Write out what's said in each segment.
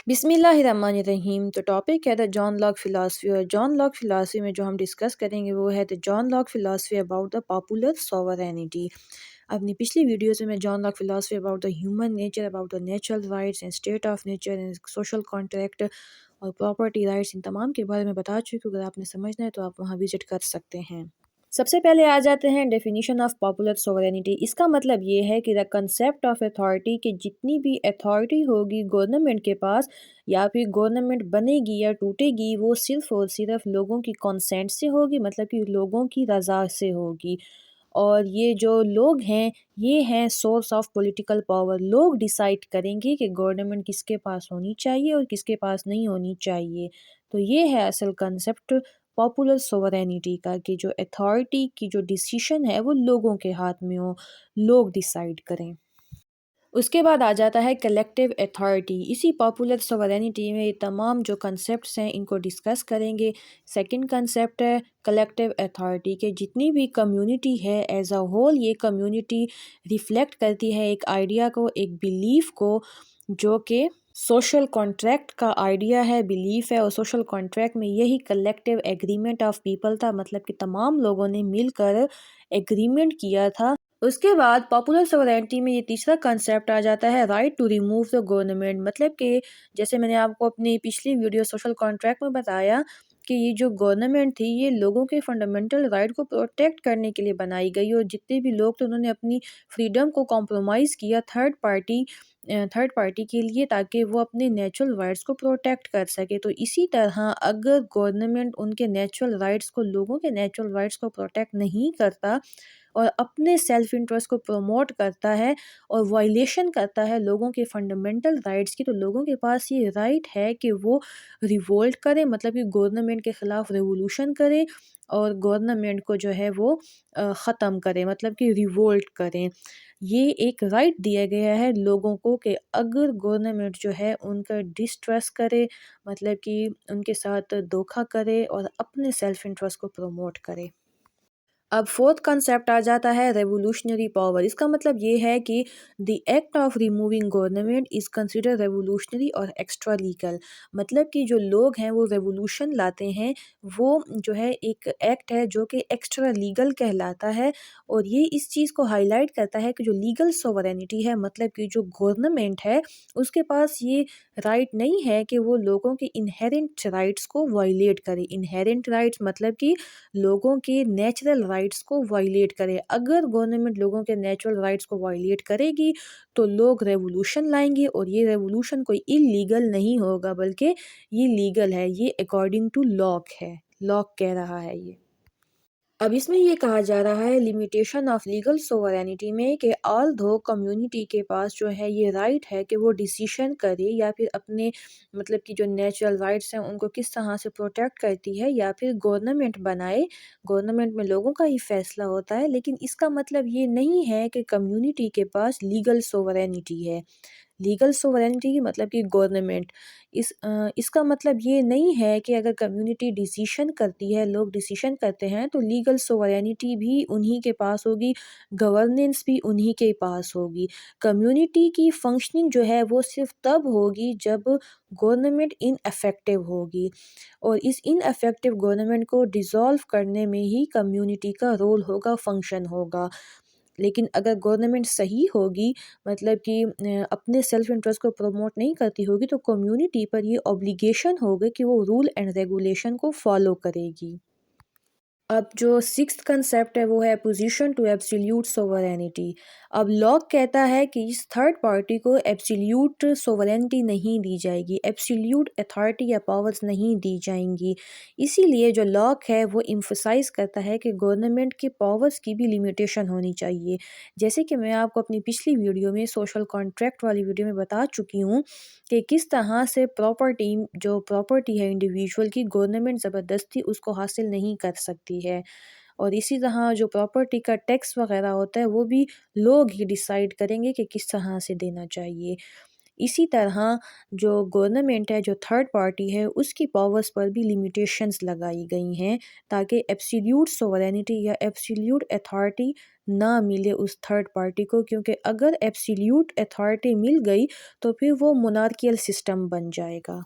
بسم اللہ الرحمن الرحیم۔ تو ٹاپک ہے دا جان لاک فلاسفی، اور جان لاک فلاسفی میں جو ہم ڈسکس کریں گے وہ ہے the John Locke philosophy about the popular sovereignty. اپنی پچھلی ویڈیوز میں John Locke philosophy about the human nature, about the natural rights and state of nature and social contract اور پراپرٹی رائٹس، ان تمام کے بارے میں بتا چکی ہوں۔ اگر آپ نے سمجھنا ہے تو آپ وہاں وزٹ کر سکتے ہیں۔ سب سے پہلے آ جاتے ہیں ڈیفینیشن آف پاپولر سوورینٹی۔ اس کا مطلب یہ ہے کہ دا کنسیپٹ آف اتھارٹی، کہ جتنی بھی اتھارٹی ہوگی گورنمنٹ کے پاس یا پھر گورنمنٹ بنے گی یا ٹوٹے گی، وہ صرف اور صرف لوگوں کی کنسینٹ سے ہوگی، مطلب کہ لوگوں کی رضا سے ہوگی۔ اور یہ جو لوگ ہیں یہ ہیں سورس آف پولیٹیکل پاور۔ لوگ ڈیسائیڈ کریں گے کہ گورنمنٹ کس کے پاس ہونی چاہیے اور کس کے پاس نہیں ہونی چاہیے۔ تو یہ ہے اصل کنسیپٹ پاپولر سوورینٹی کا، کہ جو اتھارٹی کی جو ڈیسیشن ہے وہ لوگوں کے ہاتھ میں ہو، لوگ ڈیسائیڈ کریں۔ اس کے بعد آ جاتا ہے کلیکٹیو اتھارٹی۔ اسی پاپولر سوورینٹی میں یہ تمام جو کنسیپٹس ہیں ان کو ڈسکس کریں گے۔ سیکنڈ کنسیپٹ ہے کلیکٹیو اتھارٹی، کہ جتنی بھی کمیونٹی ہے ایز اے ہول، یہ کمیونٹی ریفلیکٹ کرتی ہے ایک آئیڈیا کو، ایک بیلیف کو، جو کہ سوشل کانٹریکٹ کا آئیڈیا ہے، بیلیف ہے۔ اور سوشل کانٹریکٹ میں یہی کلیکٹیو ایگریمنٹ آف پیپل تھا، مطلب کہ تمام لوگوں نے مل کر ایگریمنٹ کیا تھا۔ اس کے بعد پاپولر سوورینٹی میں یہ تیسرا کنسیپٹ آ جاتا ہے right to remove the government, مطلب کہ جیسے میں نے آپ کو اپنی پچھلی ویڈیو سوشل کانٹریکٹ میں بتایا کہ یہ جو گورنمنٹ تھی یہ لوگوں کے فنڈامنٹل رائٹ کو پروٹیکٹ کرنے کے لیے بنائی گئی، اور جتنے بھی لوگ تھے انہوں نے اپنی فریڈم کو کمپرومائز کیا تھرڈ پارٹی کے لیے، تاکہ وہ اپنے نیچرل رائٹس کو پروٹیکٹ کر سکے۔ تو اسی طرح اگر گورنمنٹ ان کے نیچرل رائٹس کو، لوگوں کے نیچرل رائٹس کو پروٹیکٹ نہیں کرتا اور اپنے سیلف انٹرسٹ کو پروموٹ کرتا ہے اور وائلیشن کرتا ہے لوگوں کے فنڈامنٹل رائٹس کی، تو لوگوں کے پاس یہ رائٹ ہے کہ وہ ریوولٹ کرے، مطلب کہ گورنمنٹ کے خلاف ریولوشن کرے اور گورنمنٹ کو جو ہے وہ ختم کرے، مطلب کہ ریوولٹ کریں۔ یہ ایک رائٹ دیا گیا ہے لوگوں کو کہ اگر گورنمنٹ جو ہے ان کا ڈسٹرسٹ کرے، مطلب کہ ان کے ساتھ دھوکہ کرے اور اپنے سیلف انٹرسٹ کو پروموٹ کرے۔ اب فورتھ کنسیپٹ آ جاتا ہے ریولوشنری پاور۔ اس کا مطلب یہ ہے کہ the act of removing government is consider revolutionary اور ایکسٹرا لیگل، مطلب کہ جو لوگ ہیں وہ ریولوشن لاتے ہیں، وہ جو ہے ایک ایکٹ ہے جو کہ ایکسٹرا لیگل کہلاتا ہے، اور یہ اس چیز کو ہائی لائٹ کرتا ہے کہ جو لیگل سوورینٹی ہے، مطلب کہ جو گورنمنٹ ہے اس کے پاس یہ رائٹ نہیں ہے کہ وہ لوگوں کے انہیرنٹ رائٹس کو وائلیٹ کرے۔ انہیرنٹ رائٹس مطلب کہ لوگوں کے نیچرل رائٹس کو وائلیٹ کرے۔ اگر گورنمنٹ لوگوں کے نیچرل رائٹس کو وائلیٹ کرے گی تو لوگ ریولوشن لائیں گے، اور یہ ریولوشن کوئی اللیگل نہیں ہوگا بلکہ یہ لیگل ہے، یہ اکارڈنگ ٹو لاک ہے، لاک کہہ رہا ہے یہ۔ اب اس میں یہ کہا جا رہا ہے لمیٹیشن آف لیگل سوورینٹی میں کہ آل دو کمیونٹی کے پاس جو ہے یہ رائٹ ہے کہ وہ ڈیسیشن کرے، یا پھر اپنے مطلب کہ جو نیچرل رائٹس ہیں ان کو کس طرح سے پروٹیکٹ کرتی ہے، یا پھر گورنمنٹ بنائے، گورنمنٹ میں لوگوں کا ہی فیصلہ ہوتا ہے، لیکن اس کا مطلب یہ نہیں ہے کہ کمیونٹی کے پاس لیگل سوورینٹی ہے۔ لیگل سوورینٹی مطلب کہ گورنمنٹ، اس کا مطلب یہ نہیں ہے کہ اگر کمیونٹی ڈیسیشن کرتی ہے، لوگ ڈیسیشن کرتے ہیں تو لیگل سوورینٹی بھی انہی کے پاس ہوگی، گورننس بھی انہی کے پاس ہوگی۔ کمیونٹی کی فنکشننگ جو ہے وہ صرف تب ہوگی جب گورنمنٹ ان افیکٹو ہوگی، اور اس ان افیکٹو گورنمنٹ کو ڈیزالو کرنے میں ہی کمیونٹی کا رول ہوگا، فنکشن ہوگا۔ لیکن اگر گورنمنٹ صحیح ہوگی، مطلب کہ اپنے سیلف انٹرسٹ کو پروموٹ نہیں کرتی ہوگی، تو کمیونٹی پر یہ اوبلیگیشن ہوگی کہ وہ رول اینڈ ریگولیشن کو فالو کرے گی۔ اب جو سکسth کنسیپٹ ہے وہ ہے پوزیشن ٹو ایبسلیوٹ سوورینٹی۔ اب لاک کہتا ہے کہ اس تھرڈ پارٹی کو ایبسلیوٹ سوورینٹی نہیں دی جائے گی، ایبسلیوٹ اتھارٹی یا پاورز نہیں دی جائیں گی۔ اسی لیے جو لاک ہے وہ ایمفسائز کرتا ہے کہ گورنمنٹ کے پاورز کی بھی لمیٹیشن ہونی چاہیے، جیسے کہ میں آپ کو اپنی پچھلی ویڈیو میں سوشل کانٹریکٹ والی ویڈیو میں بتا چکی ہوں کہ کس طرح سے جو پراپرٹی ہے انڈیویجول کی، گورنمنٹ زبردستی اس کو حاصل نہیں کر سکتی ہے، اور اسی طرح جو پراپرٹی کا ٹیکس وغیرہ ہوتا ہے وہ بھی لوگ ہی ڈیسائیڈ کریں گے کہ کس طرح سے دینا چاہیے۔ اسی طرح جو گورنمنٹ ہے، جو تھرڈ پارٹی ہے، اس کی پاورز پر بھی لیمیٹیشنز لگائی گئی ہیں تاکہ ایبسلیوٹ سوورینٹی یا ایبسلیوٹ اتھارٹی نہ ملے اس تھرڈ پارٹی کو، کیونکہ اگر ایبسلیوٹ اتھارٹی مل گئی تو پھر وہ مونارکیل سسٹم بن جائے گا۔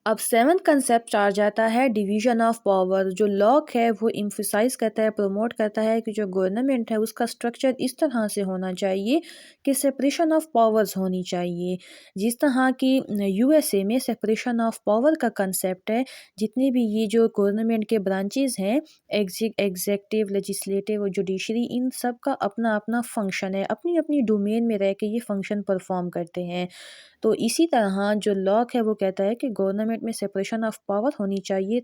اب سیونتھ کنسیپٹ آ جاتا ہے ڈویژن آف پاور۔ جو لاک ہے وہ ایمفیسائز کرتا ہے، پروموٹ کرتا ہے کہ جو گورنمنٹ ہے اس کا سٹرکچر اس طرح سے ہونا چاہیے کہ سپریشن آف پاورز ہونی چاہیے، جس طرح کی یو ایس اے میں سپریشن آف پاور کا کنسیپٹ ہے۔ جتنے بھی یہ جو گورنمنٹ کے برانچز ہیں، ایگزیکٹو، لیجسلیٹو اور جوڈیشری، ان سب کا اپنا اپنا فنکشن ہے، اپنی اپنی ڈومین میں رہ کے یہ فنکشن پرفارم کرتے ہیں۔ تو اسی طرح جو لاک ہے وہ کہتا ہے کہ گورنمنٹ میں سپریشن آف پاور ہونی چاہیے،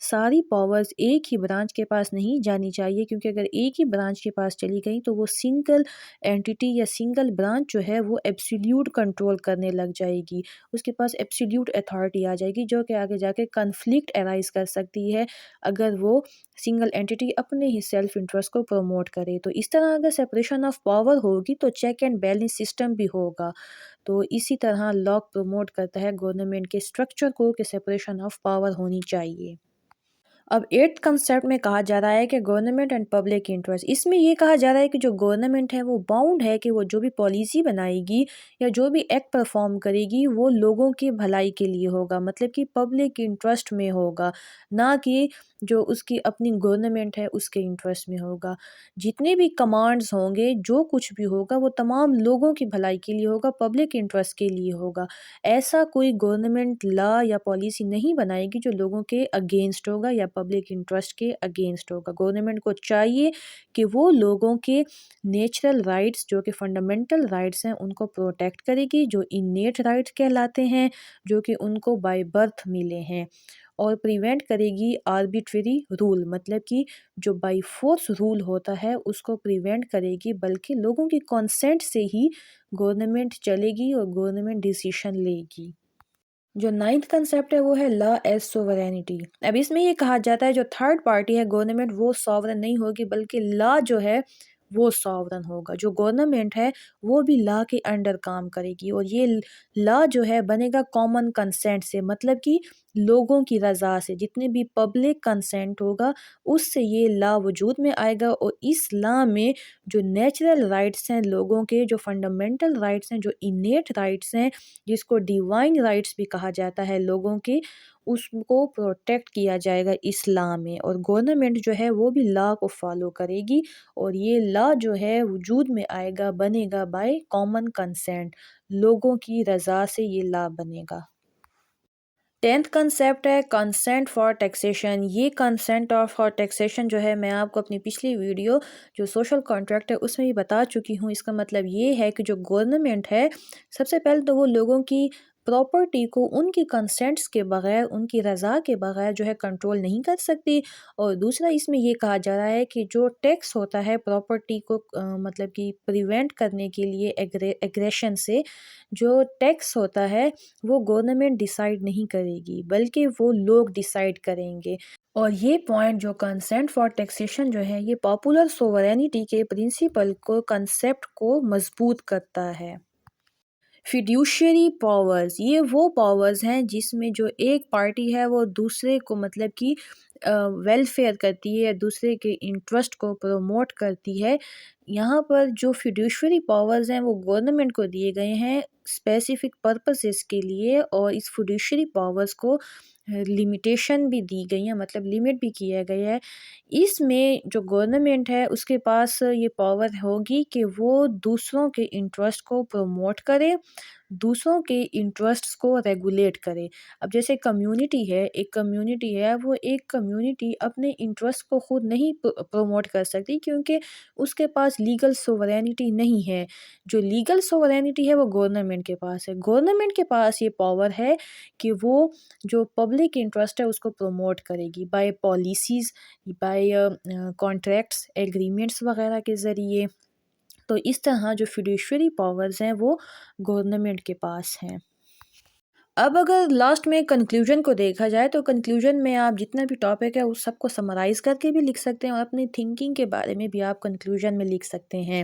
ساری پاورز ایک ہی برانچ کے پاس نہیں جانی چاہیے، کیونکہ اگر ایک ہی برانچ کے پاس چلی گئی تو وہ سنگل اینٹیٹی یا سنگل برانچ جو ہے وہ ایبسلیوٹ کنٹرول کرنے لگ جائے گی، اس کے پاس ایبسلیوٹ اتھارٹی آ جائے گی، جو کہ آگے جا کے کنفلکٹ ارائز کر سکتی ہے اگر وہ سنگل اینٹیٹی اپنے ہی سیلف انٹرسٹ کو پروموٹ کرے۔ تو اس طرح اگر سپریشن آف پاور ہوگی تو چیک اینڈ بیلنس سسٹم بھی ہوگا۔ تو اسی طرح لاک پروموٹ کرتا ہے گورنمنٹ کے سٹرکچر کو کہ سپریشن آف پاور ہونی چاہیے۔ اب ایٹھ کنسیپٹ میں کہا جا رہا ہے کہ گورنمنٹ اینڈ پبلک انٹرسٹ۔ اس میں یہ کہا جا رہا ہے کہ جو گورنمنٹ ہے وہ باؤنڈ ہے کہ وہ جو بھی پالیسی بنائے گی یا جو بھی ایکٹ پرفارم کرے گی وہ لوگوں کی بھلائی کے لیے ہوگا، مطلب کہ پبلک انٹرسٹ میں ہوگا، نہ کہ جو اس کی اپنی گورنمنٹ ہے اس کے انٹرسٹ میں ہوگا۔ جتنے بھی کمانڈز ہوں گے، جو کچھ بھی ہوگا وہ تمام لوگوں کی بھلائی کے لیے ہوگا، پبلک انٹرسٹ کے لیے ہوگا۔ ایسا کوئی گورنمنٹ لا یا پالیسی نہیں بنائے گی جو لوگوں کے اگینسٹ ہوگا یا پبلک انٹرسٹ کے اگینسٹ ہوگا۔ گورنمنٹ کو چاہیے کہ وہ لوگوں کے نیچرل رائٹس جو کہ فنڈامنٹل رائٹس ہیں ان کو پروٹیکٹ کرے گی، جو انیٹ رائٹس کہلاتے ہیں، جو کہ ان کو بائی برتھ ملے ہیں، اور پریونٹ کرے گی آربیٹری رول، مطلب کہ جو بائی فورس رول ہوتا ہے اس کو پریونٹ کرے گی، بلکہ لوگوں کی کنسنٹ سے ہی گورنمنٹ چلے گی اور گورنمنٹ ڈیسیشن لے گی۔ جو نائنتھ کنسیپٹ ہے وہ ہے لا ایز سوورینٹی۔ اب اس میں یہ کہا جاتا ہے جو تھرڈ پارٹی ہے گورنمنٹ وہ سوورن نہیں ہوگی، بلکہ لا جو ہے وہ سوورن ہوگا۔ جو گورنمنٹ ہے وہ بھی لا کے انڈر کام کرے گی، اور یہ لا جو ہے بنے گا کامن کنسینٹ سے، مطلب کہ لوگوں کی رضا سے، جتنے بھی پبلک کنسینٹ ہوگا اس سے یہ لا وجود میں آئے گا، اور اس لا میں جو نیچرل رائٹس ہیں لوگوں کے، جو فنڈامنٹل رائٹس ہیں، جو انیٹ رائٹس ہیں، جس کو ڈیوائن رائٹس بھی کہا جاتا ہے لوگوں کے، اس کو پروٹیکٹ کیا جائے گا اس لا میں، اور گورنمنٹ جو ہے وہ بھی لا کو فالو کرے گی، اور یہ لا جو ہے وجود میں آئے گا، بنے گا بائی کامن کنسینٹ، لوگوں کی رضا سے یہ لا بنے گا۔ 10th کنسیپٹ ہے کنسینٹ فار ٹیکسیشن۔ یہ کنسینٹ فار ٹیکسیشن جو ہے میں آپ کو اپنی پچھلی ویڈیو جو سوشل کانٹریکٹ ہے اس میں بھی بتا چکی ہوں۔ اس کا مطلب یہ ہے کہ جو گورنمنٹ ہے سب سے پہلے تو وہ لوگوں کی پراپرٹی کو ان کی کنسینٹس کے بغیر، ان کی رضا کے بغیر جو ہے کنٹرول نہیں کر سکتی، اور دوسرا اس میں یہ کہا جا رہا ہے کہ جو ٹیکس ہوتا ہے پراپرٹی کو مطلب کہ پریونٹ کرنے کے لیے ایگریشن سے، جو ٹیکس ہوتا ہے وہ گورنمنٹ ڈیسائیڈ نہیں کرے گی بلکہ وہ لوگ ڈیسائیڈ کریں گے، اور یہ پوائنٹ جو کنسینٹ فار ٹیکسیشن جو ہے یہ پاپولر سوورینٹی کے پرنسپل کو، کنسیپٹ کو مضبوط کرتا ہے۔ فیڈیوشری پاورز، یہ وہ پاورز ہیں جس میں جو ایک پارٹی ہے وہ دوسرے کو مطلب کہ ویلفیئر کرتی ہے، دوسرے کے انٹرسٹ کو پروموٹ کرتی ہے۔ یہاں پر جو فیڈیوشری پاورز ہیں وہ گورنمنٹ کو دیے گئے ہیں اسپیسیفک پرپسز کے لیے، اور اس فیڈیوشری پاورز کو لمیٹیشن بھی دی گئی ہیں، مطلب لیمٹ بھی کیا گیا ہے۔ اس میں جو گورنمنٹ ہے اس کے پاس یہ پاور ہوگی کہ وہ دوسروں کے انٹرسٹ کو پروموٹ کرے، دوسروں کے انٹرسٹس کو ریگولیٹ کرے۔ اب جیسے کمیونٹی ہے، ایک کمیونٹی ہے، وہ ایک کمیونٹی اپنے انٹرسٹ کو خود نہیں پروموٹ کر سکتی کیونکہ اس کے پاس لیگل سوورینٹی نہیں ہے۔ جو لیگل سوورینٹی ہے وہ گورنمنٹ کے پاس ہے۔ گورنمنٹ کے پاس یہ پاور ہے کہ وہ جو پبلک انٹرسٹ ہے اس کو پروموٹ کرے گی by policies, by contracts, agreements وغیرہ کے ذریعے۔ تو اس طرح جو فیڈیوشری پاورز ہیں وہ گورنمنٹ کے پاس ہیں۔ اب اگر لاسٹ میں کنکلوژن کو دیکھا جائے تو کنکلوژن میں آپ جتنا بھی ٹاپک ہے اس سب کو سمرائز کر کے بھی لکھ سکتے ہیں، اور اپنی تھنکنگ کے بارے میں بھی آپ کنکلوژن میں لکھ سکتے ہیں۔